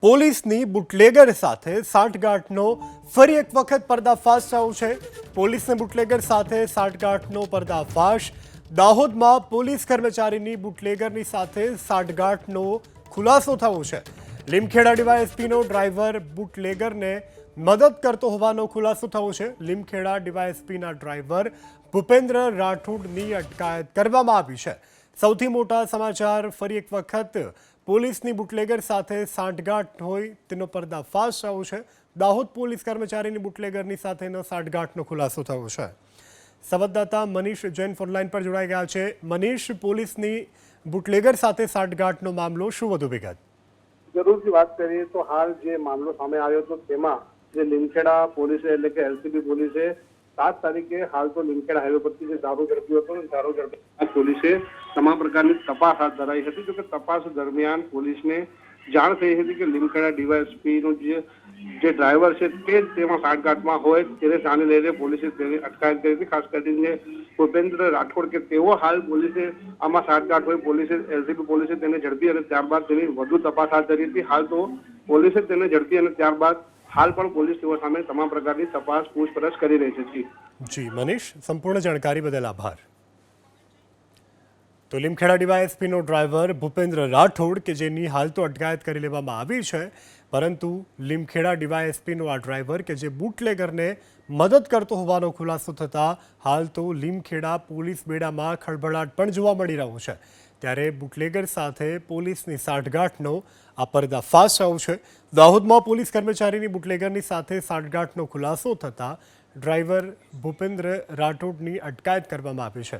પોલીસની બુટલેગર સાથે સાંઠગાંઠનો ફરી એક વખત પર્દાફાશ થયો છે। પોલીસને બુટલેગર સાથે સાંઠગાંઠનો પર્દાફાશ। દાહોદમાં પોલીસ કર્મચારીની બુટલેગરની સાથે સાંઠગાંઠનો ખુલાસો થયો છે। લીમખેડા ડીવાયએસપીનો ડ્રાઈવર બુટલેગરને મદદ કરતો હોવાનો ખુલાસો થયો છે। લીમખેડા ડીવાયએસપીના ડ્રાઈવર ભૂપેન્દ્ર રાઠોડની અટકાયત કરવામાં આવી છે। સૌથી મોટા સમાચાર ફરી એક વખત પોલીસની બુટલેગર સાથે સાંઠગાંઠ હોય તેનો પર્દાફાશ થયો છે। દાહોદ પોલીસ કર્મચારીની બુટલેગરની સાથેનો સાંઠગાંઠનો ખુલાસો થયો છે। સંવાદદાતા મનીષ જૈન ફોનલાઈન પર જોડાઈ ગયા છે। મનીષ, પોલીસની બુટલેગર સાથે સાંઠગાંઠનો મામલો, શું વધુ વિગત? જરૂરથી વાત કરીએ તો હાલ જે મામલો સામે આવ્યો હતો તેમાં જે લીમખેડા પોલીસે એટલે કે એલસીબી પોલીસે 7 તારીખે હાલ તો લીમખેડા હાઈવે પરથી જે દારૂ ઝડપ્યો હતો, દારૂ ઝડપી પોલીસે તમામ પ્રકારની તપાસ હાથ ધરાઈ હતી। જો કે તપાસ દરમિયાન પોલીસને જાણ થઈ હતી કે લીમખેડા ડીવાયએસપીનો જે ડ્રાઈવર છે તે તેમાં સાંઠગાંઠમાં હોય, તેને જાણી લઈને પોલીસે તેની અટકાયત કરી હતી। ખાસ કરીને ભૂપેન્દ્ર રાઠોડ કે તેઓ હાલ પોલીસે આમાં સાંઠગાંઠ હોય પોલીસે એલસીબી પોલીસે તેને ઝડપી અને ત્યારબાદ તેની વધુ તપાસ હાથ ધરી હતી। હાલ તો પોલીસે તેને ઝડપી અને ત્યારબાદ હાલ પણ પોલીસ તેઓ સામે તમામ પ્રકારની તપાસ પૂછપરછ કરી રહી છે। જી મનીષ, સંપૂર્ણ જાણકારી બદલ આભાર। તો લીમખેડા ડીવાયએસપીનો ડ્રાઈવર ભૂપેન્દ્ર રાઠોડ કે જેની હાલ તો અટકાયત કરી લેવામાં આવી છે, પરંતુ લીમખેડા ડીવાયએસપીનો આ ડ્રાઈવર કે જે બુટલેગરને મદદ કરતો હોવાનો ખુલાસો થતાં હાલ તો લીમખેડા પોલીસ બેડામાં ખળભળાટ પણ જોવા મળી રહ્યો છે। ત્યારે બુટલેગર સાથે પોલીસની સાંઠગાંઠનો આ પર્દાફાશ થયો છે। દાહોદમાં પોલીસ કર્મચારીની બુટલેગરની સાથે સાંઠગાંઠનો ખુલાસો થતાં ડ્રાઈવર ભૂપેન્દ્ર રાઠોડની અટકાયત કરવામાં આવી છે।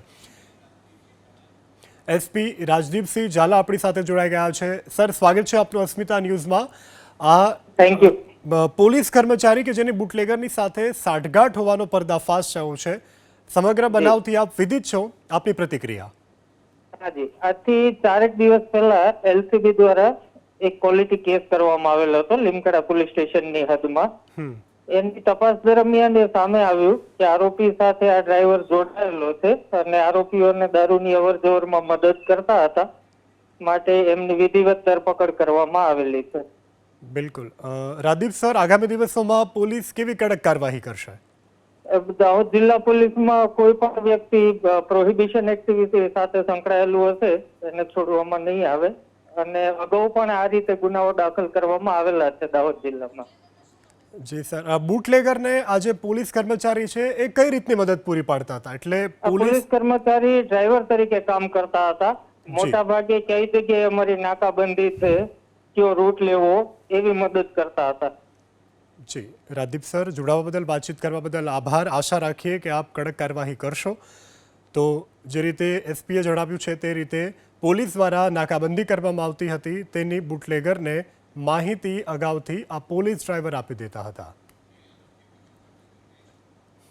એસપી રાજદીપસિંહ ઝાલા આપણી સાથે જોડાઈ ગયા છે। સર, સ્વાગત છે આપનું અસ્મિતા ન્યૂઝમાં। Thank you. પોલીસ કર્મચારી કે જેની બુટલેગરની સાથે સાંઠગાંઠ હોવાનો પર્દાફાશ થયો છે, સમગ્ર બનાવથી આપ વિદિત છો, આપની પ્રતિક્રિયા? હાજી, આજથી 4 દિવસ પહેલા એલસીબી દ્વારા એક ક્વોલિટી કેસ કરવામાં આવેલો હતો લીમખેડા પોલીસ સ્ટેશનની હદમાં। એની તપાસ દરમિયાન એ સામે આવ્યું કે આરોપી સાથે આ ડ્રાઈવર જોડાયેલો છે અને આરોપીઓને દારૂની અવરજવરમાં મદદ કરતા હતા, માટે એમની વિધિવત ધરપકડ કરવામાં આવેલી છે। બિલકુલ। રાજદીપ સર, આગામી દિવસોમાં પોલીસ કેવી કડક કાર્યવાહી કરશે? દાહોદ જિલ્લા પોલીસમાં કોઈ પણ વ્યક્તિ પ્રોહિબિશન એક્ટિવિટી સાથે સંકળાયેલું હશે એને છોડવામાં નહીં આવે અને અગાઉ પણ આ રીતે ગુનાઓ દાખલ કરવામાં આવેલા છે દાહોદ જિલ્લામાં। જી સર, આ બુટલેગરને આજે પોલીસ કર્મચારી છે એ કઈ રીતની મદદ પૂરી પાડતા હતા? એટલે પોલીસ કર્મચારી ડ્રાઈવર તરીકે કામ કરતા હતા। મોટા ભાગે કઈ જગ્યાએ અમારી નાકાબંધી છે, કયો રૂટ લેવો, એવી મદદ કરતા હતા। જી રાજદીપ સર, જોડાવા બદલ, વાતચીત કરવા બદલ આભાર। આશા રાખીએ કે આપ કડક કાર્યવાહી કરશો। તો જે રીતે એસપીએ જણાવ્યું છે તે રીતે પોલીસ દ્વારા નાકાબંધી કરવામાં આવતી હતી, તેની બુટલેગરને માહિતી અગાઉથી આ પોલીસ ડ્રાઈવર આપી દેતા હતા।